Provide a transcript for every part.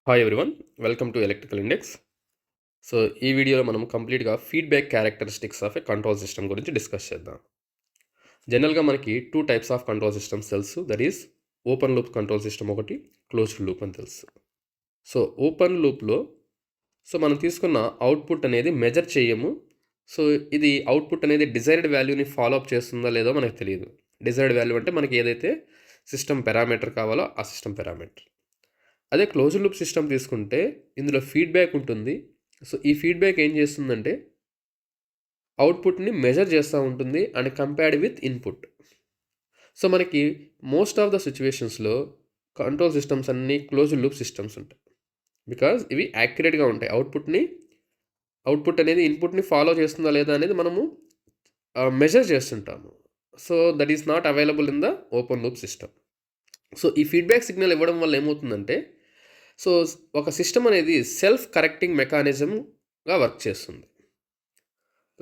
Hi everyone, welcome to electrical index. So ఈ వీడియోలో మనం కంప్లీట్గా feedback characteristics of a control system గురించి డిస్కస్ చేద్దాం. జనరల్గా మనకి two types of control systems తెలుసు, that is open loop control system ఒకటి, క్లోజ్డ్ లూప్ అని తెలుసు. సో ఓపెన్ లూప్లో మనం తీసుకున్న అవుట్పుట్ అనేది మెజర్ చేయము. సో ఇది అవుట్పుట్ అనేది డిజైర్డ్ వాల్యూని ఫాలో అప్ చేస్తుందా లేదో మనకు తెలియదు. డిజైర్డ్ వాల్యూ అంటే మనకి ఏదైతే సిస్టమ్ పారామీటర్ కావాలో ఆ సిస్టమ్ పారామీటర్. అదే క్లోజ్డ్ లూప్ సిస్టమ్ తీసుకుంటే ఇందులో ఫీడ్బ్యాక్ ఉంటుంది. సో ఈ ఫీడ్బ్యాక్ ఏం చేస్తుందంటే అవుట్పుట్ని మెజర్ చేస్తూ ఉంటుంది and compared with input. So మనకి మోస్ట్ ఆఫ్ ద సిచ్యువేషన్స్లో కంట్రోల్ సిస్టమ్స్ అన్నీ క్లోజ్డ్ లూప్ సిస్టమ్స్ ఉంటాయి, బికాజ్ ఇవి యాక్యురేట్గా ఉంటాయి. అవుట్పుట్ అనేది ఇన్పుట్ని ఫాలో చేస్తుందా లేదా అనేది మనము మెజర్ చేస్తుంటాము. So that is not available in the open loop system. So ఈ ఫీడ్బ్యాక్ సిగ్నల్ ఇవ్వడం వల్ల ఏమవుతుందంటే సో ఒక సిస్టమ్ అనేది సెల్ఫ్ కరెక్టింగ్ మెకానిజంగా వర్క్ చేస్తుంది,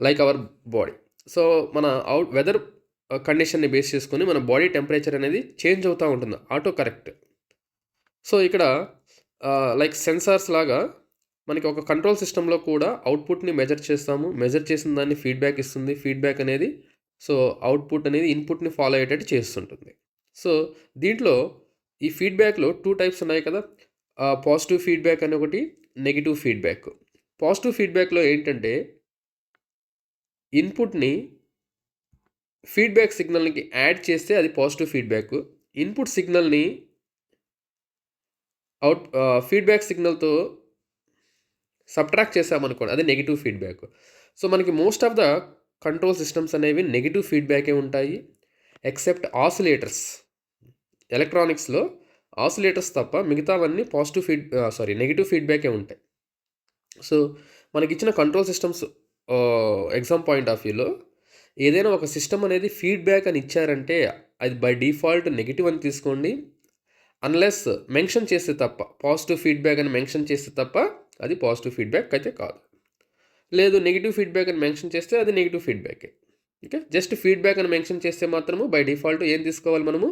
లైక్ అవర్ బాడీ. సో మన వెదర్ కండిషన్ని బేస్ చేసుకొని మన బాడీ టెంపరేచర్ అనేది చేంజ్ అవుతూ ఉంటుంది, ఆటో కరెక్ట్. సో ఇక్కడ లైక్ సెన్సార్స్ లాగా మనకి ఒక కంట్రోల్ సిస్టంలో కూడా అవుట్పుట్ని మెజర్ చేస్తాము, మెజర్ చేసిన దాన్ని ఫీడ్బ్యాక్ ఇస్తుంది. ఫీడ్బ్యాక్ అనేది సో అవుట్పుట్ అనేది ఇన్పుట్ని ఫాలో అయ్యేటట్టు చేస్తుంటుంది. సో దీంట్లో ఈ ఫీడ్బ్యాక్లో టూ టైప్స్ ఉన్నాయి కదా, పాజిటివ్ ఫీడ్బ్యాక్ అని ఒకటి, నెగిటివ్ ఫీడ్బ్యాక్. పాజిటివ్ ఫీడ్బ్యాక్లో ఏంటంటే ఇన్పుట్ని ఫీడ్బ్యాక్ సిగ్నల్కి యాడ్ చేస్తే అది పాజిటివ్ ఫీడ్బ్యాక్. ఇన్పుట్ సిగ్నల్ని ఫీడ్బ్యాక్ సిగ్నల్తో సబ్ట్రాక్ట్ చేసామనుకోండి, అది నెగిటివ్ ఫీడ్బ్యాక్. సో మనకి most of the control systems అనేవి నెగిటివ్ ఫీడ్బ్యాకే ఉంటాయి, ఎక్సెప్ట్ ఆసిలేటర్స్. ఎలక్ట్రానిక్స్లో ఆసిలేటర్స్ తప్ప మిగతావన్నీ నెగిటివ్ ఫీడ్బ్యాకే ఉంటాయి. సో మనకిచ్చిన control systems exam point of వ్యూలో ఏదైనా ఒక సిస్టమ్ అనేది ఫీడ్బ్యాక్ అని ఇచ్చారంటే అది బై డిఫాల్ట్ నెగిటివ్ అని తీసుకోండి, అన్లెస్ మెన్షన్ చేస్తే తప్ప, పాజిటివ్ ఫీడ్బ్యాక్ అని మెన్షన్ చేస్తే తప్ప అది పాజిటివ్ ఫీడ్బ్యాక్ అయితే కాదు. లేదు నెగిటివ్ ఫీడ్బ్యాక్ అని మెన్షన్ చేస్తే అది నెగిటివ్ ఫీడ్బ్యాకే. ఓకే, జస్ట్ ఫీడ్బ్యాక్ అని మెన్షన్ చేస్తే మాత్రము బై డిఫాల్ట్ ఏం తీసుకోవాలి మనము,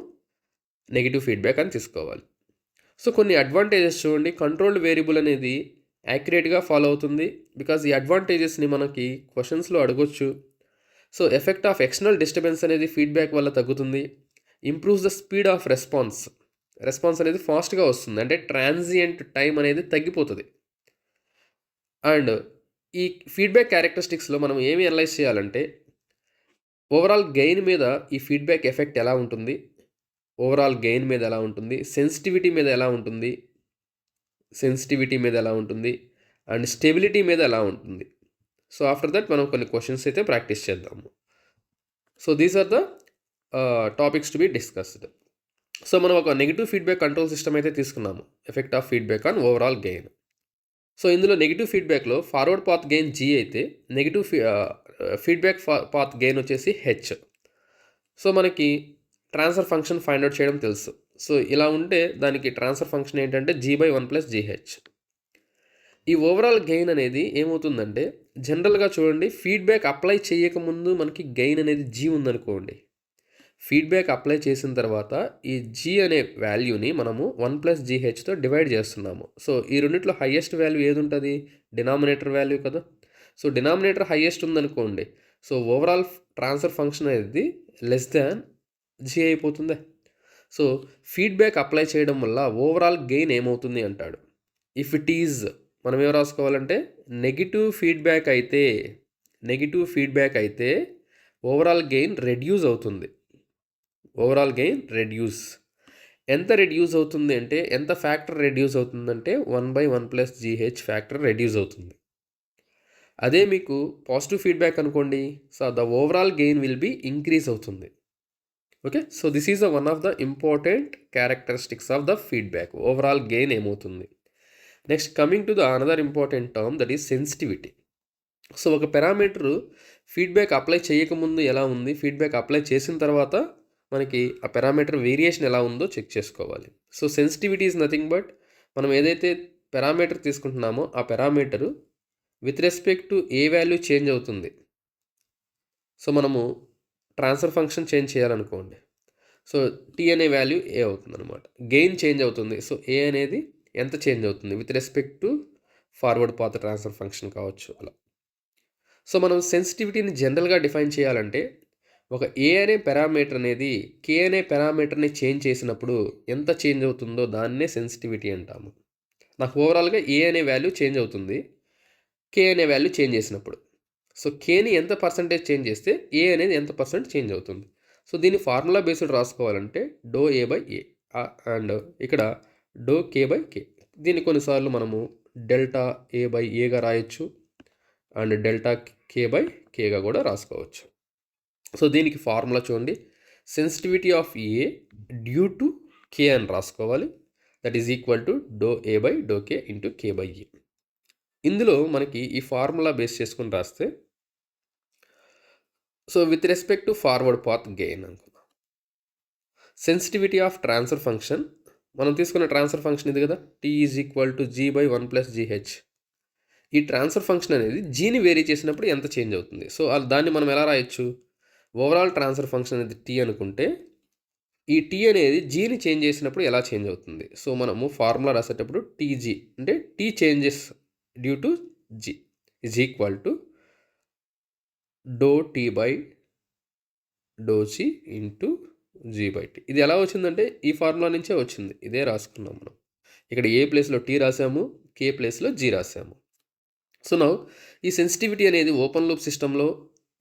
నెగిటివ్ ఫీడ్బ్యాక్ అని తీసుకోవాలి. సో కొన్ని అడ్వాంటేజెస్ చూడండి. కంట్రోల్డ్ వేరియబుల్ అనేది యాక్యురేట్గా ఫాలో అవుతుంది, బికాజ్ ఈ అడ్వాంటేజెస్ని మనకి క్వశ్చన్స్లో అడగొచ్చు. So effect of external disturbance అనేది ఫీడ్బ్యాక్ వల్ల తగ్గుతుంది. Improves the speed of response అనేది ఫాస్ట్గా వస్తుంది, అంటే ట్రాన్సియంట్ టైం అనేది తగ్గిపోతుంది. అండ్ ఈ ఫీడ్బ్యాక్ క్యారెక్టరిస్టిక్స్లో మనం ఏమి అనలైజ్ చేయాలంటే ఓవరాల్ గెయిన్ మీద ఈ ఫీడ్బ్యాక్ ఎఫెక్ట్ ఎలా ఉంటుంది, సెన్సిటివిటీ మీద ఎలా ఉంటుంది అండ్ స్టెబిలిటీ మీద ఎలా ఉంటుంది. సో ఆఫ్టర్ దట్ మనం కొన్ని క్వశ్చన్స్ అయితే ప్రాక్టీస్ చేద్దాము. So these are the topics to be discussed. So మనం ఒక నెగిటివ్ ఫీడ్బ్యాక్ కంట్రోల్ సిస్టమ్ అయితే తీసుకున్నాము, effect of feedback on overall gain. So ఇందులో నెగిటివ్ ఫీడ్బ్యాక్లో ఫార్వర్డ్ పాత్ గెయిన్ G అయితే నెగిటివ్ ఫీడ్బ్యాక్ పాత్ గెయిన్ వచ్చేసి H. సో మనకి transfer function find out చేయడం తెలుసు. సో ఇలా ఉంటే దానికి ట్రాన్స్ఫర్ ఫంక్షన్ ఏంటంటే G/1+GH. ఈ ఓవరాల్ గెయిన్ అనేది ఏమవుతుందంటే జనరల్గా చూడండి, ఫీడ్బ్యాక్ అప్లై చేయకముందు మనకి గెయిన్ అనేది G ఉందనుకోండి, ఫీడ్బ్యాక్ అప్లై చేసిన తర్వాత ఈ G అనే వాల్యూని మనము 1+GHతో డివైడ్ చేస్తున్నాము. సో ఈ రెండిట్లో హయ్యెస్ట్ వాల్యూ ఏది ఉంటుంది, డినామినేటర్ వాల్యూ కదా. సో డినామినేటర్ హయ్యెస్ట్ ఉందనుకోండి, సో ఓవరాల్ ట్రాన్స్ఫర్ ఫంక్షన్ అనేది లెస్ దాన్ G అయిపోతుంది. సో ఫీడ్బ్యాక్ అప్లై చేయడం వల్ల ఓవరాల్ గెయిన్ ఏమవుతుంది అంటాడు. ఇఫ్ ఇట్ ఈజ్ మనం ఏం రాసుకోవాలంటే నెగిటివ్ ఫీడ్బ్యాక్ అయితే ఓవరాల్ గెయిన్ రెడ్యూస్ అవుతుంది. ఎంత రెడ్యూస్ అవుతుంది అంటే, ఎంత ఫ్యాక్టర్ రెడ్యూస్ అవుతుందంటే 1/1+GH ఫ్యాక్టర్ రెడ్యూస్ అవుతుంది. అదే మీకు పాజిటివ్ ఫీడ్బ్యాక్ అనుకోండి, so the overall gain will be increase అవుతుంది. Okay, so this is one of the important characteristics of the feedback, overall gain ఏమవుతుంది. Next coming to the another important term, that is sensitivity. So ఒక parameter feedback apply చేయకముందు ఎలా ఉంది, feedback apply చేసిన తర్వాత మనకి ఆ పారామీటర్ వేరియేషన్ ఎలా ఉందో చెక్ చేసుకోవాలి. So sensitivity is nothing but మనం ఏదైతే పారామీటర్ తీసుకుంటున్నామో ఆ parameter with respect to a value change అవుతుంది. సో మనము ట్రాన్స్ఫర్ ఫంక్షన్ చేంజ్ చేయాలనుకోండి, సో T అనే వాల్యూ A అవుతుంది అనమాట, గెయిన్ చేంజ్ అవుతుంది. సో A అనేది ఎంత చేంజ్ అవుతుంది with respect to forward path transfer function కావచ్చు అలా. సో మనం సెన్సిటివిటీని జనరల్గా డిఫైన్ చేయాలంటే ఒక ఏ అనే పారామీటర్ అనేది కే అనే పారామీటర్ని చేంజ్ చేసినప్పుడు ఎంత చేంజ్ అవుతుందో దాన్నే సెన్సిటివిటీ అంటాము. నాకు ఓవరాల్గా ఏ అనే వాల్యూ చేంజ్ అవుతుంది కే అనే వాల్యూ చేంజ్ చేసినప్పుడు. సో కేని ఎంత పర్సంటేజ్ చేంజ్ చేస్తే ఏ అనేది ఎంత పర్సెంట్ చేంజ్ అవుతుంది. సో దీన్ని ఫార్ములా బేస్డ్ రాసుకోవాలంటే do A by A and ఇక్కడ డో కే బై కే. దీన్ని కొన్నిసార్లు మనము డెల్టా ఏ బై ఏగా రాయొచ్చు అండ్ డెల్టా కే బై కేగా కూడా రాసుకోవచ్చు. సో దీనికి ఫార్ములా చూడండి, sensitivity of A due to K అని రాసుకోవాలి. That is equal to do A by do K into K by A. ఇందులో మనకి ఈ ఫార్ములా బేస్ చేసుకుని రాస్తే so with respect to forward path gain అనుకుందాం. సెన్సిటివిటీ ఆఫ్ ట్రాన్స్ఫర్ ఫంక్షన్ మనం తీసుకున్న ట్రాన్స్ఫర్ ఫంక్షన్ ఇది కదా, T is equal to G by 1 plus GH. ఈ ట్రాన్స్ఫర్ ఫంక్షన్ అనేది జీని వేరీ చేసినప్పుడు ఎంత చేంజ్ అవుతుంది. సో దాన్ని మనం ఎలా రాయొచ్చు, ఓవరాల్ ట్రాన్స్ఫర్ ఫంక్షన్ అనేది టీ అనుకుంటే ఈ టీ అనేది జీని చేంజ్ చేసినప్పుడు ఎలా చేంజ్ అవుతుంది. సో మనము ఫార్ములా రాసేటప్పుడు టీజీ అంటే T changes due to G is equal to do T by do C into G by T. ఇది ఎలా వచ్చిందంటే ఈ ఫార్ములా నుంచే వచ్చింది, ఇదే రాసుకున్నాం మనం. ఇక్కడ ఏ ప్లేస్లో టీ రాసాము, కే ప్లేస్లో జీ రాసాము. సో నౌ ఈ సెన్సిటివిటీ అనేది ఓపెన్ లూప్ సిస్టంలో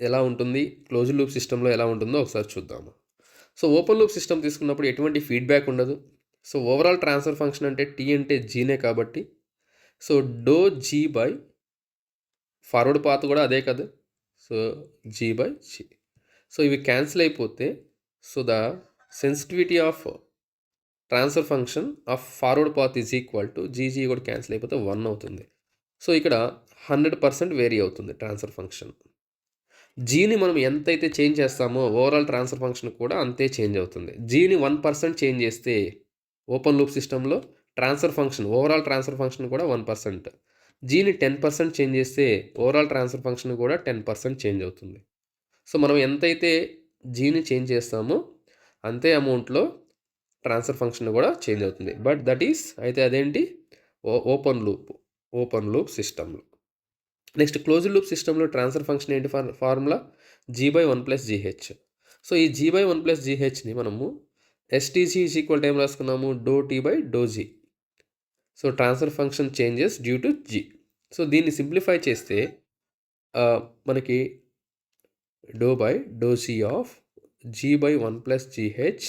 ఎలా ఉంటుంది, క్లోజ్డ్ లూప్ సిస్టంలో ఎలా ఉంటుందో ఒకసారి చూద్దాము. సో ఓపెన్ లూప్ సిస్టమ్ తీసుకున్నప్పుడు ఎటువంటి ఫీడ్బ్యాక్ ఉండదు. సో ఓవరాల్ ట్రాన్స్ఫర్ ఫంక్షన్ అంటే టీ అంటే జీనే కాబట్టి so do G by forward path కూడా అదే కదా, so G by G. So ఇవి క్యాన్సిల్ అయిపోతే so the sensitivity of transfer function of forward path is equal to GG కూడా క్యాన్సిల్ అయిపోతే 1 అవుతుంది. సో ఇక్కడ 100% వేరీ అవుతుంది ట్రాన్స్ఫర్ ఫంక్షన్. జీని మనం ఎంతైతే చేంజ్ చేస్తామో ఓవరాల్ ట్రాన్స్ఫర్ ఫంక్షన్ కూడా అంతే చేంజ్ అవుతుంది. జీని 1% చేంజ్ చేస్తే ఓపెన్ లూప్ సిస్టంలో transfer function overall transfer function కూడా 1%. జీని 10% చేంజ్ చేస్తే ఓవరాల్ ట్రాన్స్ఫర్ ఫంక్షన్ కూడా 10% చేంజ్ అవుతుంది. సో మనం ఎంతైతే జీని చేంజ్ చేస్తామో అంతే అమౌంట్లో ట్రాన్స్ఫర్ ఫంక్షన్ కూడా చేంజ్ అవుతుంది. బట్ దట్ ఈస్ అయితే అదేంటి ఓపెన్ లూప్ సిస్టంలో. నెక్స్ట్ క్లోజ్డ్ లూప్ సిస్టంలో ట్రాన్స్ఫర్ ఫంక్షన్ ఏంటి formula G by 1 plus GH. So ఈ జీ బై 1 ప్లస్ జీహెచ్ని మనము ఎస్టీజీ ఈజ్ ఈక్వల్ టైం రాసుకున్నాము do T by do G. So transfer function changes due to G. So దీన్ని simplify చేస్తే మనకి do by do C of G by 1 plus GH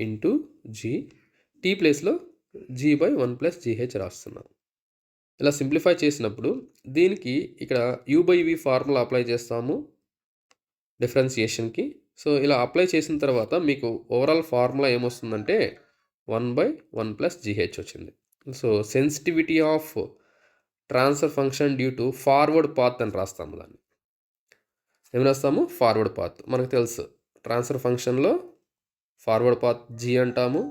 into G, T ప్లేస్లో G by 1 plus GH రాస్తున్నాం. ఇలా simplify చేసినప్పుడు దీనికి ఇక్కడ U by V formula apply చేస్తాము డిఫరెన్సియేషన్కి. సో ఇలా అప్లై చేసిన తర్వాత మీకు ఓవరాల్ ఫార్ములా ఏమొస్తుందంటే 1/1 ప్లస్ జీహెచ్ వచ్చింది. So sensitivity of transfer function due to forward path అని రాస్తాము. దాన్ని ఏమి రాస్తాము, ఫార్వర్డ్ పాత్. మనకు తెలుసు ట్రాన్స్ఫర్ ఫంక్షన్లో ఫార్వర్డ్ పాత్ జీ అంటాము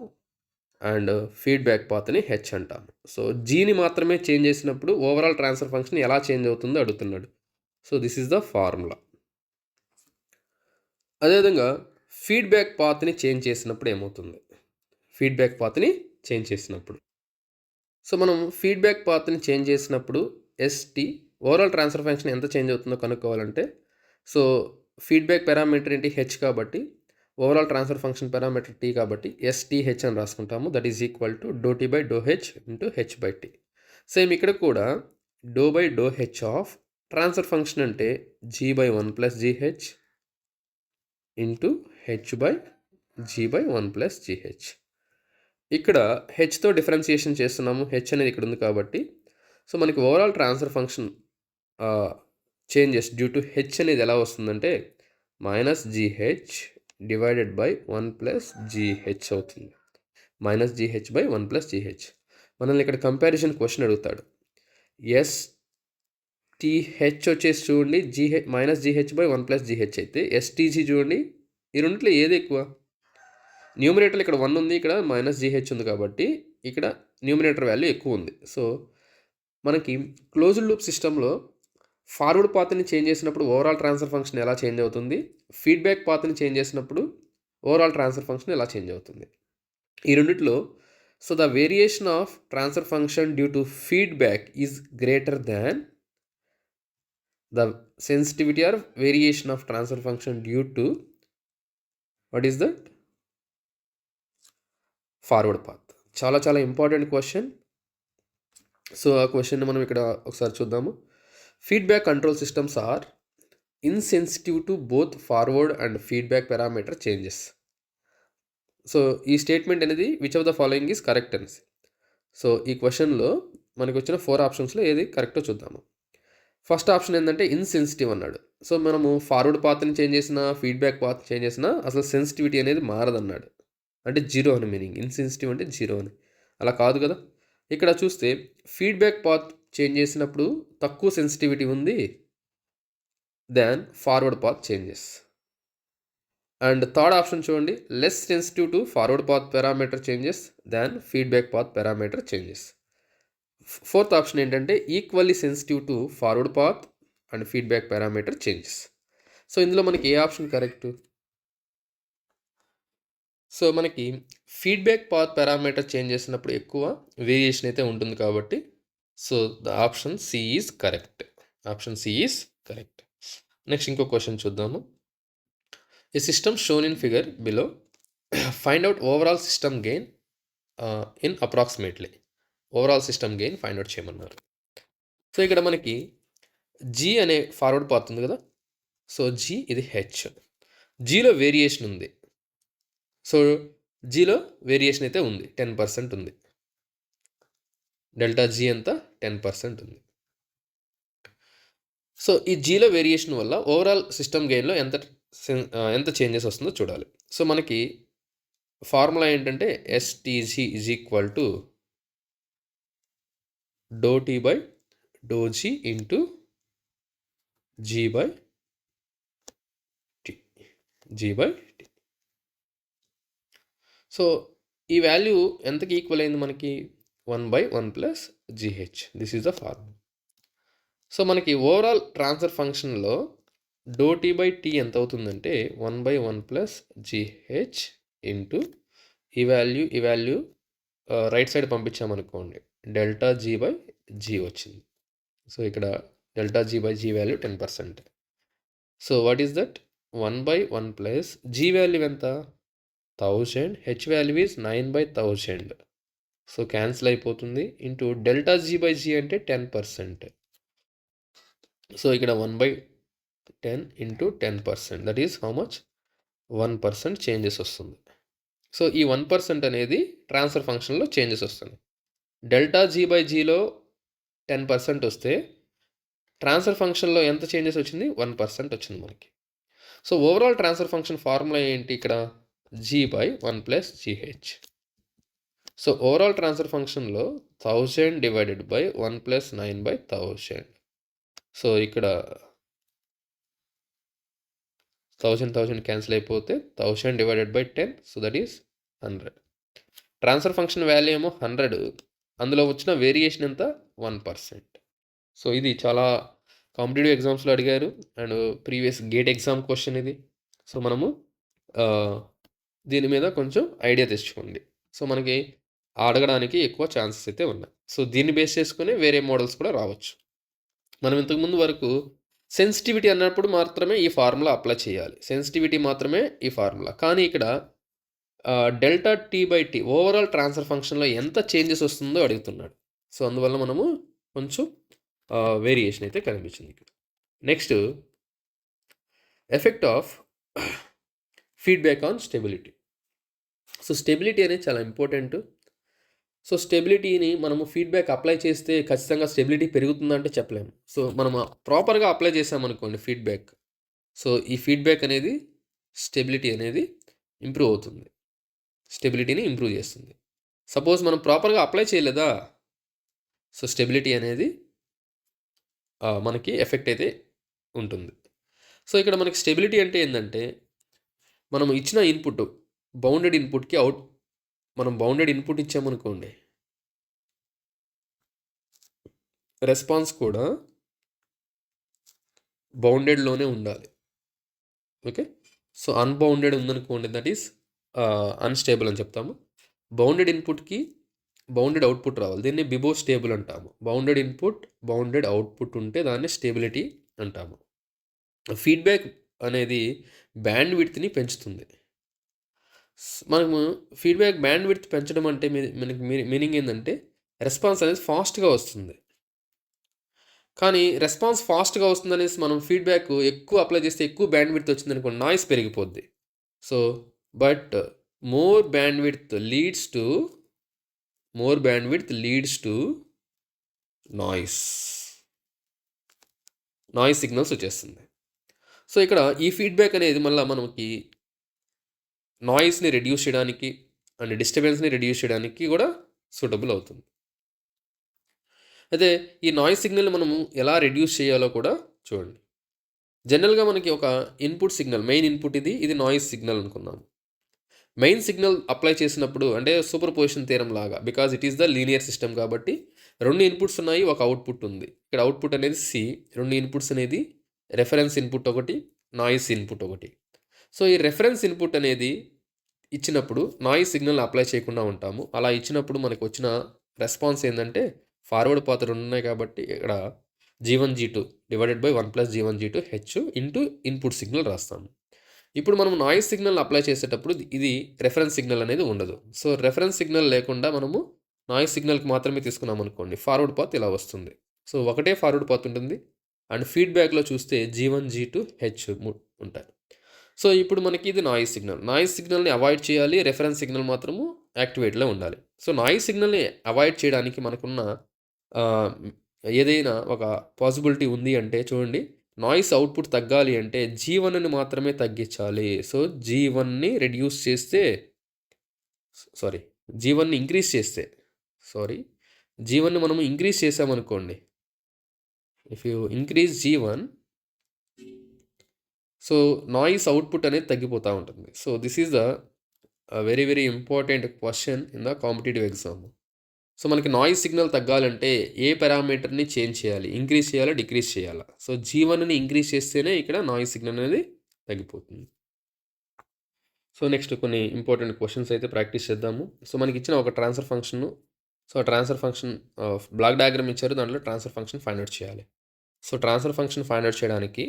అండ్ ఫీడ్బ్యాక్ పాత్ని హెచ్ అంటాము. సో జీని మాత్రమే చేంజ్ చేసినప్పుడు ఓవరాల్ ట్రాన్స్ఫర్ ఫంక్షన్ ఎలా చేంజ్ అవుతుందో అడుగుతున్నాడు. So this is the formula. అదేవిధంగా ఫీడ్బ్యాక్ పాత్ని చేంజ్ చేసినప్పుడు ఏమవుతుంది, ఫీడ్బ్యాక్ పాత్ని చేంజ్ చేసినప్పుడు సో మనం ఫీడ్బ్యాక్ పాత్ని చేంజ్ చేసినప్పుడు ఎస్టీ ఓవరాల్ ట్రాన్స్ఫర్ ఫంక్షన్ ఎంత చేంజ్ అవుతుందో కనుక్కోవాలంటే సో ఫీడ్బ్యాక్ పారామీటర్ ఏంటి హెచ్ కాబట్టి overall transfer function parameter T కాబట్టి ఎస్టీహెచ్ అని రాసుకుంటాము. That is equal to do T by do H into H by T. Same ఇక్కడ కూడా do by do H of transfer function అంటే G by 1 plus GH into H by G by 1 plus GH. ఇక్కడ హెచ్తో differentiation చేస్తున్నాము, H అనేది ఇక్కడ ఉంది కాబట్టి సో మనకి overall transfer function changes due to H అనేది ఎలా వస్తుందంటే minus GH divided by 1 plus GH అవుతుంది. Minus GH by 1 plus GH. మనల్ని ఇక్కడ కంపారిజన్ క్వశ్చన్ అడుగుతాడు. ఎస్టీహెచ్ వచ్చేసి చూడండి GH minus GH by 1 plus GH అయితే ఎస్టీజీ చూడండి ఈ రెండిట్లో ఏది ఎక్కువ. న్యూమినేటర్ ఇక్కడ 1 ఉంది, ఇక్కడ మైనస్ జీహెచ్ ఉంది కాబట్టి ఇక్కడ న్యూమినేటర్ వాల్యూ ఎక్కువ ఉంది. సో మనకి క్లోజ్డ్ లూప్ సిస్టంలో ఫార్వర్డ్ పాత్ని చేంజ్ చేసినప్పుడు ఓవరాల్ ట్రాన్స్ఫర్ ఫంక్షన్ ఎలా చేంజ్ అవుతుంది, ఫీడ్బ్యాక్ పాత్ని చేంజ్ చేసినప్పుడు ఓవరాల్ ట్రాన్స్ఫర్ ఫంక్షన్ ఎలా చేంజ్ అవుతుంది. ఈ రెండిట్లో So the variation of transfer function due to feedback is greater than the sensitivity or variation of transfer function due to what is that? Forward path. చాలా important question. So ఆ question మనం ఇక్కడ ఒకసారి చూద్దాము. Feedback control systems are insensitive to both forward and feedback parameter changes. So ఈ statement అనేది which of the following is correct అనేసి. So ఈ క్వశ్చన్లో మనకు వచ్చిన 4 ఆప్షన్స్లో ఏది కరెక్టో చూద్దాము. ఫస్ట్ ఆప్షన్ ఏంటంటే ఇన్సెన్సిటివ్ అన్నాడు. సో మనము ఫార్వర్డ్ పాత్ని చేంజ్ చేసినా ఫీడ్బ్యాక్ పాత్ చేంజ్ చేసినా అసలు సెన్సిటివిటీ అనేది మారదన్నాడు. అంటే జీరో అని మీనింగ్. ఇన్సెన్సిటివ్ అంటే జీరో అని. అలా కాదు కదా. ఇక్కడ చూస్తే ఫీడ్బ్యాక్ పాత్ చేంజ్ చేసినప్పుడు తక్కువ సెన్సిటివిటీ ఉంది than forward path changes. And third option చూడండి, less sensitive to forward path parameter changes than feedback path parameter changes. Fourth option ఏంటంటే equally sensitive to forward path and feedback parameter changes. So ఇందులో మనకి ఏ option correct? So మనకి feedback path parameter change చేసినప్పుడు ఎక్కువ variation అయితే ఉంటుంది కాబట్టి so the option C is correct. Option C is correct. Next ఇంకో క్వశ్చన్ చూద్దాము. A system shown in figure below find out overall system gain in approximately. Overall system gain find out చేయమన్నారు. So ఇక్కడ మనకి G అనే forward path ఉంది కదా. So G ఇది H. జీలో variation ఉంది. సో జీలో వేరియేషన్ అయితే ఉంది, 10% ఉంది. డెల్టా జీ అంతా 10% ఉంది. సో ఈ జీలో వేరియేషన్ వల్ల ఓవరాల్ సిస్టమ్ గెయిన్లో ఎంత చేంజెస్ వస్తుందో చూడాలి. సో మనకి ఫార్ములా ఏంటంటే STG is equal to do T by do G into G by T. G by T. So ఈ వాల్యూ ఎంతకి ఈక్వల్ అయింది మనకి? 1/1 plus GH. This is the formula. So మనకి overall transfer function do T by T ఎంత అవుతుందంటే 1/1 plus GH into ఈ value right side పంపించామనుకోండి, delta G by G వచ్చింది. సో ఇక్కడ delta G by G value 10%. So what is that? 1/1 plus G value ఎంత? 1000. H value is 9/1000. So cancel అయిపోతుంది. Into delta G by G అంటే 10%. So ఇక్కడ 1/10 into 10%, that is how much? 1% changes వస్తుంది. So ఈ 1% అనేది transfer ఫంక్షన్లో changes వస్తుంది. Delta G by జీలో 10% వస్తే ట్రాన్స్ఫర్ ఫంక్షన్లో ఎంత చేంజెస్ వచ్చింది? 1% వచ్చింది మనకి. So overall transfer function formula ఏంటి ఇక్కడ? G by 1 plus GH. So overall transfer ఫంక్షన్లో 1000 డివైడెడ్ బై 1 ప్లస్ 9/1000. సో ఇక్కడ 1000 క్యాన్సిల్ అయిపోతే 1000 divided by 10, so that is 100. Transfer function value ఏమో 100, అందులో వచ్చిన వేరియేషన్ ఎంత? 1%. సో ఇది చాలా కాంపిటేటివ్ ఎగ్జామ్స్లో అడిగారు and previous gate exam question ఇది. సో మనము దీని మీద కొంచెం ఐడియా తెచ్చుకోండి. సో మనకి అడగడానికి ఎక్కువ ఛాన్సెస్ అయితే ఉన్నాయి. సో దీన్ని బేస్ చేసుకుని వేరే మోడల్స్ కూడా రావచ్చు. మనం ఇంతకుముందు వరకు సెన్సిటివిటీ అన్నప్పుడు మాత్రమే ఈ ఫార్ములా అప్లై చేయాలి. సెన్సిటివిటీ మాత్రమే ఈ ఫార్ములా. కానీ ఇక్కడ delta T by T overall transfer ఫంక్షన్లో ఎంత చేంజెస్ వస్తుందో అడుగుతున్నాడు. సో అందువల్ల మనము కొంచెం వేరియేషన్ అయితే కనిపించింది ఇక్కడ. Next, effect of feedback on stability. So stability అనేది చాలా ఇంపార్టెంట్. సో స్టెబిలిటీని మనము ఫీడ్బ్యాక్ అప్లై చేస్తే ఖచ్చితంగా స్టెబిలిటీ పెరుగుతుందంటే చెప్పలేము. సో మనం ప్రాపర్గా అప్లై చేసామనుకోండి ఫీడ్బ్యాక్, సో ఈ ఫీడ్బ్యాక్ అనేది స్టెబిలిటీ అనేది ఇంప్రూవ్ అవుతుంది, స్టెబిలిటీని ఇంప్రూవ్ చేస్తుంది. సపోజ్ మనం ప్రాపర్గా అప్లై చేయలేదా, సో స్టెబిలిటీ అనేది మనకి ఎఫెక్ట్ అయితే ఉంటుంది. సో ఇక్కడ మనకి స్టెబిలిటీ అంటే ఏంటంటే మనం ఇచ్చిన ఇన్పుట్ బౌండెడ్ ఇన్పుట్కి మనం బౌండెడ్ ఇన్పుట్ ఇచ్చామనుకోండి, రెస్పాన్స్ కూడా బౌండెడ్లోనే ఉండాలి. ఓకే. సో అన్బౌండెడ్ ఉందనుకోండి, దట్ ఈస్ అన్స్టేబుల్ అని చెప్తాము. బౌండెడ్ ఇన్పుట్కి బౌండెడ్ అవుట్పుట్ రావాలి. దీన్ని బిబో స్టేబుల్ అంటాము. బౌండెడ్ ఇన్పుట్, బౌండెడ్ అవుట్పుట్ ఉంటే దాన్ని స్టేబిలిటీ అంటాము. ఫీడ్బ్యాక్ అనేది బ్యాండ్ విడ్త్ని పెంచుతుంది. మనము ఫీడ్బ్యాక్ బ్యాండ్ విడ్త్ పెంచడం అంటే మనకి మీనింగ్ ఏంటంటే రెస్పాన్స్ అనేది ఫాస్ట్గా వస్తుంది. కానీ రెస్పాన్స్ ఫాస్ట్గా వస్తుంది అనేసి మనం ఫీడ్బ్యాక్ ఎక్కువ అప్లై చేస్తే ఎక్కువ బ్యాండ్ విడ్త్ వచ్చింది అనుకో, నాయిస్ పెరిగిపోద్ది. So but more bandwidth leads to noise signals వచ్చేస్తుంది. సో ఇక్కడ ఈ ఫీడ్బ్యాక్ అనేది మళ్ళీ మనకి నాయిస్ని రెడ్యూస్ చేయడానికి అండ్ డిస్టర్బెన్స్ని రెడ్యూస్ చేయడానికి కూడా సూటబుల్ అవుతుంది. అయితే ఈ నాయిస్ సిగ్నల్ని మనము ఎలా రెడ్యూస్ చేయాలో కూడా చూడండి. జనరల్గా మనకి ఒక ఇన్పుట్ సిగ్నల్, మెయిన్ ఇన్పుట్ ఇది నాయిస్ సిగ్నల్ అనుకుందాము. మెయిన్ సిగ్నల్ అప్లై చేసినప్పుడు అంటే సూపర్ పొజిషన్ థియరం లాగా, because it is the linear system కాబట్టి 2 ఇన్పుట్స్ ఉన్నాయి, ఒక అవుట్పుట్ ఉంది. ఇక్కడ అవుట్పుట్ అనేది సి, 2 ఇన్పుట్స్ అనేది రెఫరెన్స్ ఇన్పుట్ ఒకటి, నాయిస్ ఇన్పుట్ ఒకటి. సో ఈ రెఫరెన్స్ ఇన్పుట్ అనేది ఇచ్చినప్పుడు నాయిస్ సిగ్నల్ అప్లై చేయకుండా ఉంటాము. అలా ఇచ్చినప్పుడు మనకు వచ్చిన రెస్పాన్స్ ఏంటంటే ఫార్వర్డ్ పాత్ 2 ఉన్నాయి కాబట్టి ఇక్కడ G1 G2 divided by 1 + G1 G2 H into input signal రాస్తాము. ఇప్పుడు మనం నాయిస్ సిగ్నల్ అప్లై చేసేటప్పుడు ఇది రెఫరెన్స్ సిగ్నల్ అనేది ఉండదు. సో రెఫరెన్స్ సిగ్నల్ లేకుండా మనము నాయిస్ సిగ్నల్కి మాత్రమే తీసుకున్నాం అనుకోండి, ఫార్వర్డ్ పాత్ ఇలా వస్తుంది. సో ఒకటే ఫార్వర్డ్ పాత్ ఉంటుంది అండ్ ఫీడ్బ్యాక్లో చూస్తే G1 G2 H ఉంటాయి. సో ఇప్పుడు మనకి ఇది నాయిస్ సిగ్నల్ని అవాయిడ్ చేయాలి, రెఫరెన్స్ సిగ్నల్ మాత్రము యాక్టివేట్లో ఉండాలి. సో నాయిస్ సిగ్నల్ని అవాయిడ్ చేయడానికి మనకున్న ఏదైనా ఒక పాసిబిలిటీ ఉంది అంటే చూడండి, నాయిస్ అవుట్పుట్ తగ్గాలి అంటే G1ని మాత్రమే తగ్గించాలి. సో G1ని రెడ్యూస్ చేస్తే G1ని ఇంక్రీజ్ చేస్తే G1ని మనము ఇంక్రీజ్ చేసామనుకోండి, if you increase G1, so noise output అనేది తగ్గిపోతూ ఉంటుంది. So this is the very very important question in the competitive exam. So మనకి నాయిస్ సిగ్నల్ తగ్గాలంటే ఏ పారామీటర్ని చేంజ్ చేయాలి, ఇంక్రీజ్ చేయాలా, డిక్రీజ్ చేయాలా? సో G1ని ఇంక్రీజ్ చేస్తేనే ఇక్కడ నాయిస్ సిగ్నల్ అనేది తగ్గిపోతుంది. సో నెక్స్ట్ కొన్ని ఇంపార్టెంట్ క్వశ్చన్స్ అయితే ప్రాక్టీస్ చేద్దాము. సో మనకి ఇచ్చిన ఒక transfer function, so transfer function block diagram ఇచ్చారు, దాంట్లో ట్రాన్స్ఫర్ ఫంక్షన్ ఫైండ్ అవుట్ చేయాలి. So transfer function find out చేయడానికి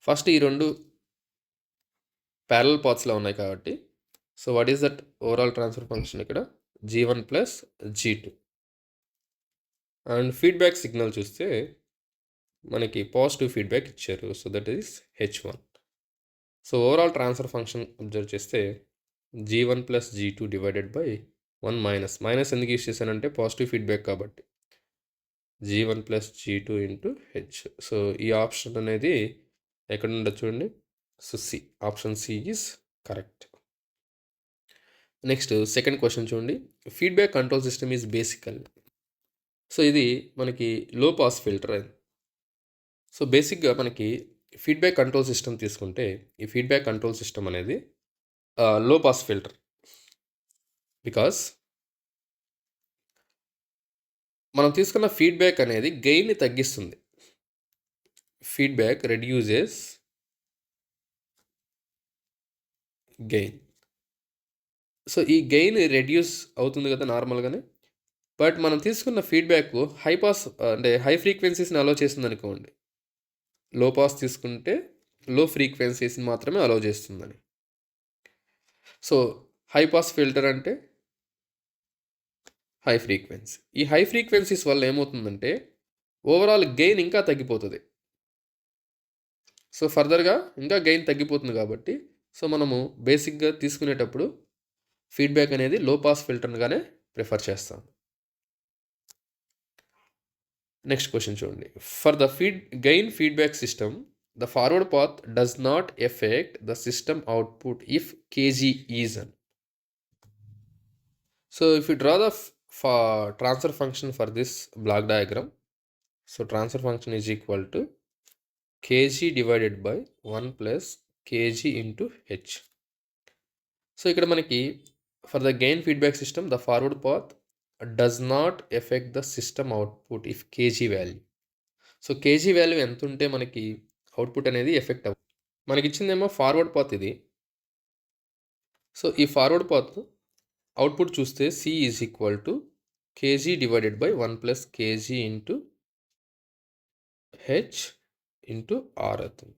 ఫస్ట్ ఈ 2 ప్యారలల్ పాత్స్లో ఉన్నాయి కాబట్టి, so what is that overall transfer function ఇక్కడ G1 + G2 and feedback signal చూస్తే మనకి పాజిటివ్ ఫీడ్బ్యాక్ ఇచ్చారు. So that is H1. So overall transfer function observe చేస్తే G1 + G2 divided by 1 minus ఎందుకు యూస్ చేశానంటే పాజిటివ్ ఫీడ్బ్యాక్ కాబట్టి G1 + G2 into H. So ఈ option అనేది ఎక్కడ ఉండదు చూడండి. So C, option C is correct. Next second question చూడండి, feedback control system is basically. So ఇది మనకి లో పాస్ ఫిల్టర్. సో బేసిక్గా మనకి ఫీడ్బ్యాక్ కంట్రోల్ సిస్టమ్ తీసుకుంటే ఈ ఫీడ్బ్యాక్ కంట్రోల్ సిస్టమ్ అనేది లో పాస్ ఫిల్టర్, బికాస్ మనం తీసుకున్న ఫీడ్బ్యాక్ అనేది గెయిన్ని తగ్గిస్తుంది. Feedback reduces gain. సో ఈ గెయిన్ రెడ్యూస్ అవుతుంది కదా నార్మల్గానే, బట్ మనం తీసుకున్న ఫీడ్బ్యాక్ హై పాస్ అంటే హై ఫ్రీక్వెన్సీస్ని అలో చేస్తుంది అనుకోండి. లో పాస్ తీసుకుంటే లో ఫ్రీక్వెన్సీస్ని మాత్రమే అలో చేస్తుందని. సో హై పాస్ ఫిల్టర్ అంటే హై ఫ్రీక్వెన్సీ. ఈ హై ఫ్రీక్వెన్సీస్ వల్ల ఏమవుతుందంటే ఓవరాల్ గెయిన్ ఇంకా తగ్గిపోతుంది. సో ఫర్దర్గా ఇంకా గెయిన్ తగ్గిపోతుంది కాబట్టి సో మనము బేసిక్గా తీసుకునేటప్పుడు ఫీడ్బ్యాక్ అనేది లో పాస్ ఫిల్టర్గానే ప్రిఫర్ చేస్తాం. నెక్స్ట్ క్వశ్చన్ చూడండి, for the gain feedback system the forward path does not effect the system output if kg is an. So if you draw the transfer function for this block diagram, so transfer function is equal to kg divided by 1 + kg into h. So ఇక్కడ మనకి for the gain feedback system the forward path does not effect the system output if kg value. So kg value ఎంత ఉంటే మనకి output అనేది effect అవ్వదు. మనకి ఇచ్చిందేమో forward path ఇది. సో ఈ ఫార్వర్డ్ పాత్ అవుట్పుట్ చూస్తే C is equal to kg divided by 1 plus kg into H into R అవుతుంది.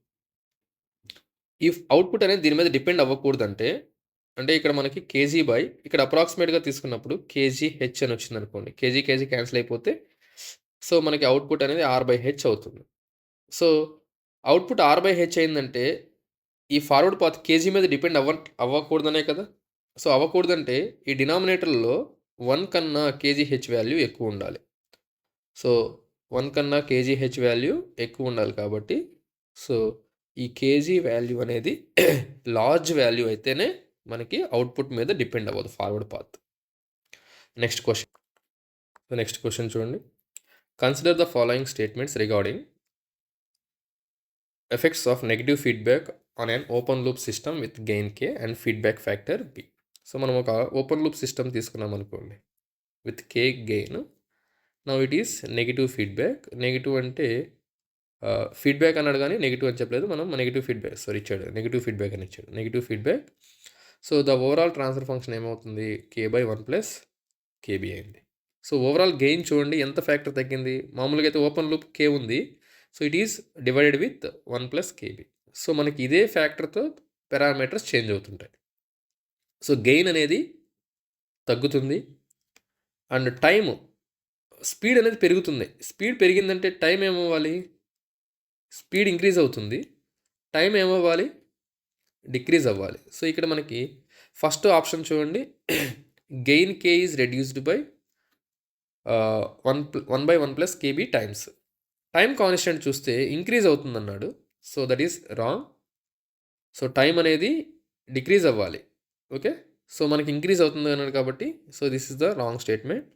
ఈ అవుట్పుట్ అనేది దీని మీద డిపెండ్ అవ్వకూడదంటే, అంటే ఇక్కడ మనకి కేజీ బై ఇక్కడ అప్రాక్సిమేట్‌గా తీసుకున్నప్పుడు కేజీ హెచ్ అని వచ్చిందనుకోండి. కేజీ, కేజీ క్యాన్సిల్ అయిపోతే సో, మనకి అవుట్పుట్ అనేది ఆర్ బై హెచ్ అవుతుంది. So, output R by H అయిందంటే, ఈ ఫార్వర్డ్ పాత్ కేజీ మీద డిపెండ్ అవ్వకూడదనే కదా! సో, అవ్వకూడదంటే ఈ డినామినేటర్‌లో 1 కన్నా కేజీ హెచ్ వాల్యూ ఎక్కువుండాలి. సో, 1 కన్నా కేజీ హెచ్ వాల్యూ ఎక్కువుండాలి కాబట్టి, సో, ఈ కేజీ వాల్యూ అనేది లార్జ్ వాల్యూ అయితేనే మనకి అవుట్పుట్ మీద డిపెండ్ అవ్వదు ఫార్వర్డ్ పాత్. నెక్స్ట్ క్వెషన్ చూడండి. Consider the following statements regarding effects of negative feedback on an open loop system with gain K and feedback factor B. So, మనం ఒక open loop system తీసుకున్నాం అనుకోండి with K gain. Now it is negative feedback. Negative అంటే feedback అన్నాడు కానీ negative అని చెప్పలేదు. మనం నెగెటివ్ ఫీడ్బ్యాక్ ఇచ్చాడు. నెగెటివ్ ఫీడ్బ్యాక్ అని ఇచ్చాడు. Negative feedback. So, the overall transfer function ఏమవుతుంది? k/1 ప్లస్ kb అయింది. సో, ఓవరాల్ గెయిన్ చూడండి ఎంత ఫ్యాక్టర్ తగ్గింది. మామూలుగా అయితే ఓపెన్ లూప్ k ఉంది. So, it is divided with 1 plus kb. So, మనకి ఇదే ఫ్యాక్టర్తో పారామీటర్స్ చేంజ్ అవుతుంటాయి. సో, గెయిన్ అనేది తగ్గుతుంది అండ్ స్పీడ్ అనేది పెరుగుతుంది. స్పీడ్ పెరిగిందంటే టైం ఏమవ్వాలి? స్పీడ్ ఇంక్రీజ్ అవుతుంది. టైం ఏమవ్వాలి? డిక్రీజ్ అవ్వాలి. సో, ఇక్కడ మనకి ఫస్ట్ ఆప్షన్ చూడండి. Gain k is reduced by 1/1 plus kb times. Time constant చూస్తే ఇంక్రీజ్ అవుతుందన్నాడు. So, that is wrong. So, time అనేది డిక్రీజ్ అవ్వాలి. ఓకే. సో, మనకి ఇంక్రీజ్ అవుతుంది అన్నాడు కాబట్టి so, this is the wrong statement.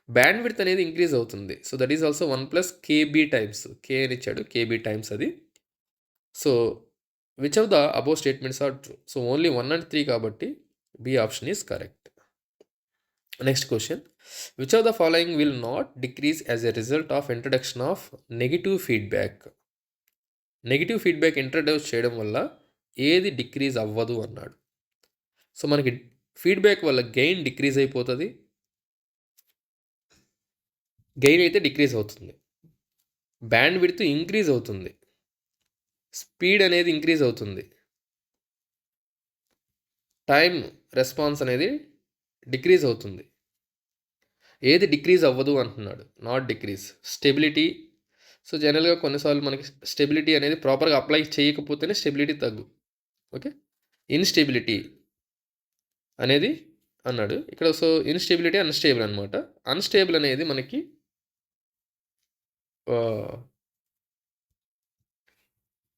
Bandwidth అనేది ఇంక్రీజ్ అవుతుంది. So, that is also 1 plus kb times. k అని ఇచ్చాడు. kb టైమ్స్ అది. So, which of the above statements are true? So, only 1 and 3 కాబట్టి B option is correct. Next question. Which of the following will not decrease as a result of introduction of negative feedback? Negative feedback introduce చేయడం వల్ల ఏది decrease అవ్వదు అన్నాడు. So, మనకి feedback వల్ల gain decrease అయిపోతుంది. Gain అయితే డిక్రీజ్ అవుతుంది. బ్యాండ్ విడ్త్ ఇంక్రీజ్ అవుతుంది. స్పీడ్ అనేది ఇంక్రీజ్ అవుతుంది. టైం రెస్పాన్స్ అనేది డిక్రీజ్ అవుతుంది. ఏది డిక్రీజ్ అవ్వదు అంటున్నాడు. Not decrease. స్టెబిలిటీ. సో, జనరల్గా కొన్నిసార్లు మనకి స్టెబిలిటీ అనేది ప్రాపర్గా అప్లై చేయకపోతేనే స్టెబిలిటీ తగ్గు. ఓకే. ఇన్స్టెబిలిటీ అనేది అన్నాడు ఇక్కడ. సో, ఇన్స్టెబిలిటీ అన్స్టేబుల్ అనమాట. అన్స్టేబుల్ అనేది మనకి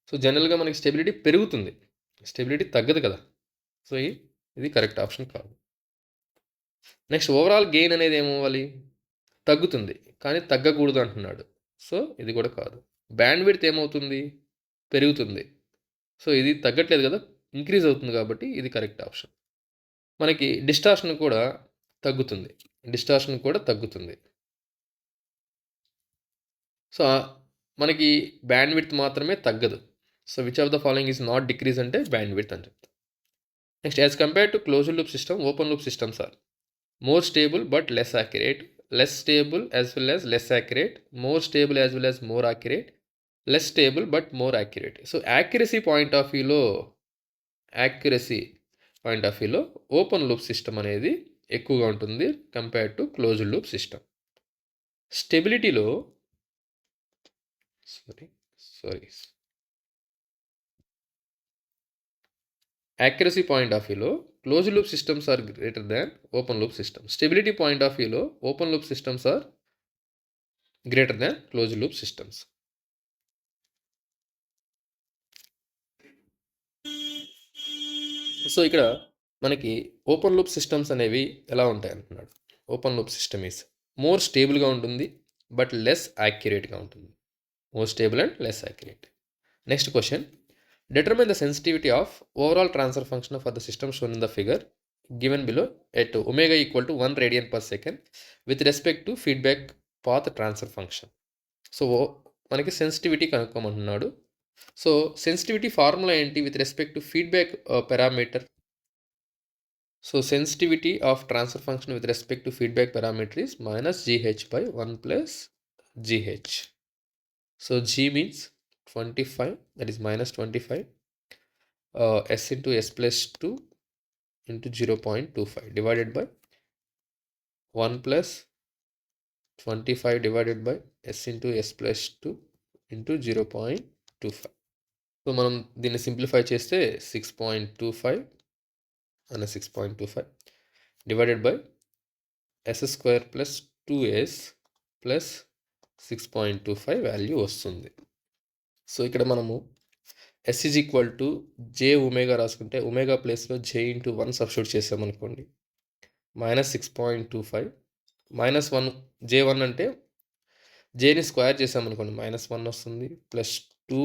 సో, జనరల్గా మనకి స్టెబిలిటీ పెరుగుతుంది. స్టెబిలిటీ తగ్గదు కదా. సో, ఇది కరెక్ట్ ఆప్షన్ కాదు. నెక్స్ట్ ఓవరాల్ గెయిన్ అనేది ఏమవ్వాలి? తగ్గుతుంది కానీ తగ్గకూడదు అంటున్నాడు. సో, ఇది కూడా కాదు. బ్యాండ్ విడ్త్ ఏమవుతుంది? పెరుగుతుంది. సో, ఇది తగ్గట్లేదు కదా, ఇంక్రీజ్ అవుతుంది కాబట్టి ఇది కరెక్ట్ ఆప్షన్. మనకి డిస్టార్షన్ కూడా తగ్గుతుంది. సో, మనకి బ్యాండ్ విడ్త్ మాత్రమే తగ్గదు. So, which of the following is not decrease అంటే బ్యాండ్ విడ్త్ అని చెప్తాం. Next, as compared to closed loop system, open loop systems are more stable but less accurate, less stable as well as less accurate, more stable as well as more accurate, less stable but more accurate. So, accuracy point of view లో open loop system అనేది ఎక్కువగా ఉంటుంది compared to closed loop system. స్టెబిలిటీలో accuracy point of view లో closed loop systems are greater than open loop systems. Stability point of view లో open loop systems are greater than closed loop systems. So, ఇక్కడ మనకి open loop systems అనేవి ఎలా ఉంటాయి అంటున్నాడు. Open loop system is more స్టేబుల్గా ఉంటుంది but less యాక్యురేట్గా ఉంటుంది. More stable and less accurate. Next question. Determine the sensitivity of overall transfer function for the system shown in the figure given below at omega equal to 1 radian per second with respect to feedback path transfer function. So, మనకి sensitivity కనుక్కోమంటున్నాడు. So, sensitivity formula ఏంటి with respect to feedback parameter? So sensitivity of transfer function with respect to feedback parameter is -gh/1 + gh. So g means 25, that is -25, s into s plus 2 into 0.25 divided by 1 plus 25 divided by s into s plus 2 into 0.25. So మనం దీన్ని simplify చేస్తే 6.25 అనే 6.25 divided by s² plus 2s plus 6.25 value వస్తుంది. So ఇక్కడ మనము s is equal to j omega రాసుకుంటే omega ప్లేస్లో j into 1 substitute చేసామనుకోండి, -6.25 -1 j1 అంటే jని స్క్వేర్ చేసామనుకోండి -1 వస్తుంది, ప్లస్ 2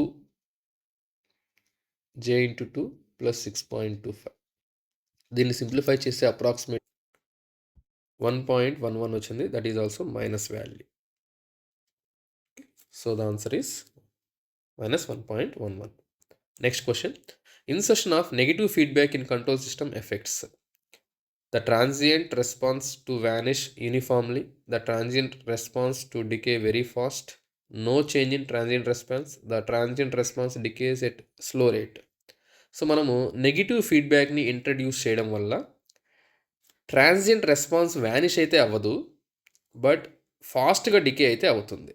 j ఇంటూ 2 ప్లస్ 6.25. దీన్ని సింప్లిఫై చేస్తే అప్రాక్సిమేట్ 1.11 వచ్చింది. That is also minus value. So the answer is -1.11. Next question. Insertion of negative feedback in control system effects the transient response to vanish uniformly, the transient response to decay very fast, no change in transient response, the transient response decays at slow rate. So మనము negative ఫీడ్బ్యాక్ని introduce చేయడం వల్ల transient response vanish అయితే అవ్వదు, but ఫాస్ట్గా decay అయితే అవుతుంది.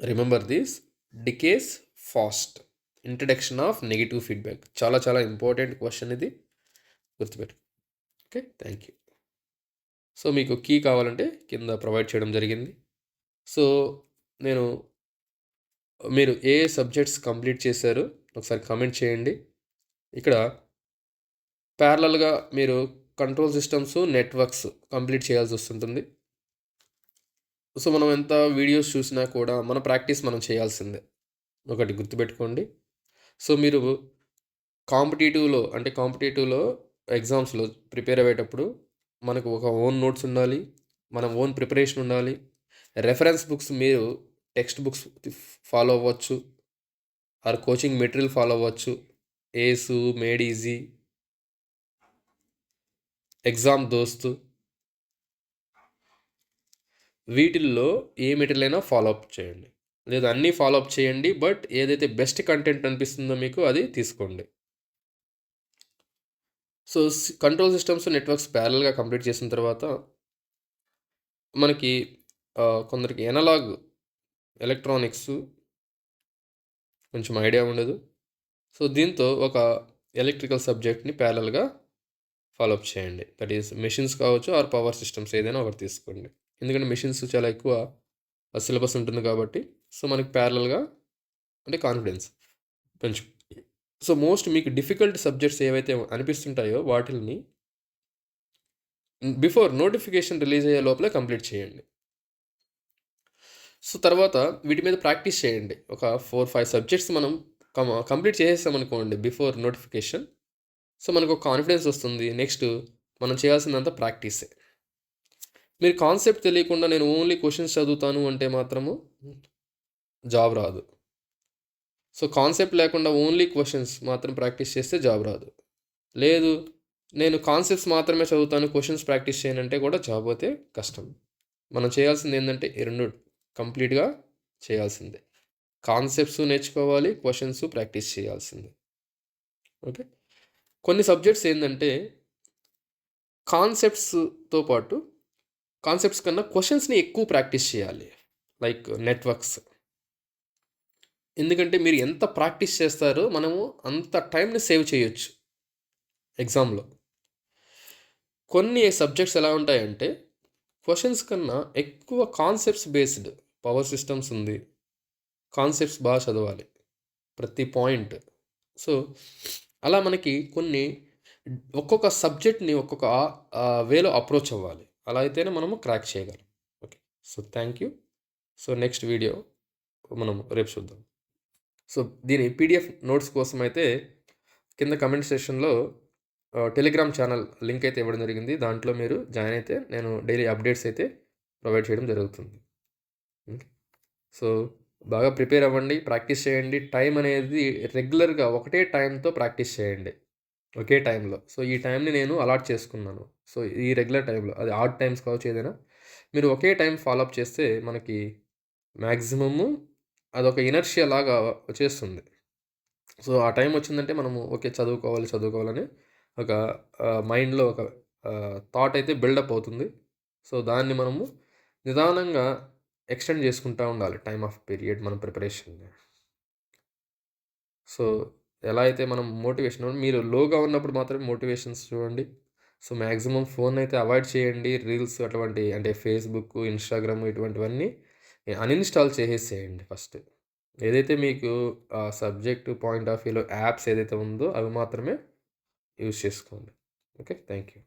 Remember this, decays fast. Introduction of negative feedback చాలా చాలా ఇంపార్టెంట్ క్వశ్చన్, ఇది గుర్తుపెట్టు. Okay, thank you. సో మీకు కీ కావాలంటే కింద ప్రొవైడ్ చేయడం జరిగింది. సో మీరు ఏ సబ్జెక్ట్స్ కంప్లీట్ చేశారో ఒకసారి కామెంట్ చేయండి. ఇక్కడ ప్యారలల్గా మీరు కంట్రోల్ సిస్టమ్స్, నెట్వర్క్స్ కంప్లీట్ చేయాల్సి వస్తుంటుంది. సో మనం ఎంత వీడియోస్ చూసినా కూడా మన ప్రాక్టీస్ మనం చేయాల్సిందే, ఒకటి గుర్తుపెట్టుకోండి. సో మీరు కాంపిటేటివ్లో ఎగ్జామ్స్లో ప్రిపేర్ అయ్యేటప్పుడు మనకు ఒక ఓన్ నోట్స్ ఉండాలి, మన ఓన్ ప్రిపరేషన్ ఉండాలి. రెఫరెన్స్ బుక్స్ మీరు టెక్స్ట్ బుక్స్ ఫాలో అవ్వచ్చు, ఆర్ కోచింగ్ మెటీరియల్ ఫాలో అవ్వచ్చు. ఏసు, మేడ్ ఈజీ, ఎగ్జామ్ దోస్తు, వీటిల్లో ఏ మెటీరియల్ అయినా ఫాలో అప్ చేయండి, లేదా అన్నీ ఫాలో అప్ చేయండి. బట్ ఏదైతే బెస్ట్ కంటెంట్ అనిపిస్తుందో మీకు అది తీసుకోండి. సో కంట్రోల్ సిస్టమ్స్, నెట్వర్క్స్ ప్యారల్గా కంప్లీట్ చేసిన తర్వాత మనకి కొందరికి ఎనలాగ్ ఎలక్ట్రానిక్స్ కొంచెం ఐడియా ఉండదు. సో దీంతో ఒక ఎలక్ట్రికల్ సబ్జెక్ట్ని ప్యారల్గా ఫాలోఅప్ చేయండి. దట్ ఈస్ మెషిన్స్ కావచ్చు ఆర్ పవర్ సిస్టమ్స్, ఏదైనా ఒకటి తీసుకోండి. ఎందుకంటే మెషిన్స్ చాలా ఎక్కువ సిలబస్ ఉంటుంది కాబట్టి. సో మనకి ప్యారల్గా అంటే కాన్ఫిడెన్స్ పెంచు. సో మోస్ట్ మీకు డిఫికల్ట్ సబ్జెక్ట్స్ ఏవైతే అనిపిస్తుంటాయో వాటిని బిఫోర్ నోటిఫికేషన్ రిలీజ్ అయ్యే లోపలే కంప్లీట్ చేయండి. సో తర్వాత వీటి మీద ప్రాక్టీస్ చేయండి. ఒక 4-5 సబ్జెక్ట్స్ మనం కంప్లీట్ చేసేసామనుకోండి బిఫోర్ నోటిఫికేషన్. సో మనకు ఒక కాన్ఫిడెన్స్ వస్తుంది. నెక్స్ట్ మనం చేయాల్సిందంతా ప్రాక్టీసే. మీరు కాన్సెప్ట్ తెలియకుండా నేను ఓన్లీ క్వశ్చన్స్ చదువుతాను అంటే మాత్రము జాబ్ రాదు. సో కాన్సెప్ట్ లేకుండా ఓన్లీ క్వశ్చన్స్ మాత్రం ప్రాక్టీస్ చేస్తే జాబ్ రాదు. లేదు నేను కాన్సెప్ట్స్ మాత్రమే చదువుతాను, క్వశ్చన్స్ ప్రాక్టీస్ చేయనంటే కూడా జాబ్ అయితే కష్టం. మనం చేయాల్సింది ఏంటంటే ఈ రెండు కంప్లీట్గా చేయాల్సిందే. కాన్సెప్ట్స్ నేర్చుకోవాలి, క్వశ్చన్స్ ప్రాక్టీస్ చేయాల్సిందే. ఓకే, కొన్ని సబ్జెక్ట్స్ ఏంటంటే కాన్సెప్ట్స్తో పాటు కాన్సెప్ట్స్ కన్నా క్వశ్చన్స్ని ఎక్కువ ప్రాక్టీస్ చేయాలి. Like networks. ఎందుకంటే మీరు ఎంత ప్రాక్టీస్ చేస్తారో మనము అంత టైంని సేవ్ చేయొచ్చు ఎగ్జామ్లో. కొన్ని సబ్జెక్ట్స్ ఎలా ఉంటాయంటే క్వశ్చన్స్ కన్నా ఎక్కువ కాన్సెప్ట్స్ బేస్డ్. పవర్ సిస్టమ్స్ ఉంది, కాన్సెప్ట్స్ బాగా చదవాలి ప్రతి పాయింట్. సో అలా మనకి కొన్ని ఒక్కొక్క సబ్జెక్ట్ని ఒక్కొక్క వేలో అప్రోచ్ అవ్వాలి. అలా అయితేనే మనము క్రాక్ చేయగలం. Okay, so thank you. So next video మనం రేపు చూద్దాం. సో దీని పీడిఎఫ్ నోట్స్ కోసం అయితే కింద కమెంట్ సెక్షన్లో టెలిగ్రామ్ ఛానల్ లింక్ అయితే ఇవ్వడం జరిగింది. దాంట్లో మీరు జాయిన్ అయితే నేను డైలీ అప్డేట్స్ అయితే ప్రొవైడ్ చేయడం జరుగుతుంది. సో బాగా ప్రిపేర్ అవ్వండి, ప్రాక్టీస్ చేయండి. టైం అనేది రెగ్యులర్గా ఒకటే టైంతో ప్రాక్టీస్ చేయండి. ఒకే టైంలో. సో, ఈ టైంని నేను అలాట్ చేసుకున్నాను. సో, ఈ రెగ్యులర్ టైంలో అది ఆడ్ టైమ్స్ కావచ్చు ఏదైనా. మీరు ఒకే టైం ఫాలో అప్ చేస్తే మనకి మాక్సిమము అదొక ఇనర్షియా లాగా వచ్చేస్తుంది. సో, ఆ టైం వచ్చిందంటే మనము ఓకే. చదువుకోవాలని ఒక మైండ్‌లో ఒక థాట్ అయితే బిల్డప్ అవుతుంది. సో, దాన్ని మనము నిదానంగా ఎక్స్‌టెండ్ చేసుకుంటా ఉండాలి. టైమ్ ఆఫ్ పీరియడ్ మన ప్రిపరేషన్‌ని. సో, ఎలా అయితే మనం మీరు లోగా ఉన్నప్పుడు మాత్రమే మోటివేషన్స్ చూడండి. సో, మాక్సిమం ఫోనయితే అవాయిడ్ చేయండి. రీల్స్ అటువంటి అంటే ఫేస్‌బుక్, ఇన్‌స్టాగ్రామ్ ఇటువంటివన్నీ అన్‌ఇన్‌స్టాల్ చేసేసేయండి ఫస్ట్. ఏదైతే మీకు సబ్జెక్ట్ పాయింట్ ఆఫ్ వ్యూలో యాప్స్ ఏదైతే ఉందో అవి మాత్రమే యూజ్ చేసుకోండి. ఓకే. Thank you.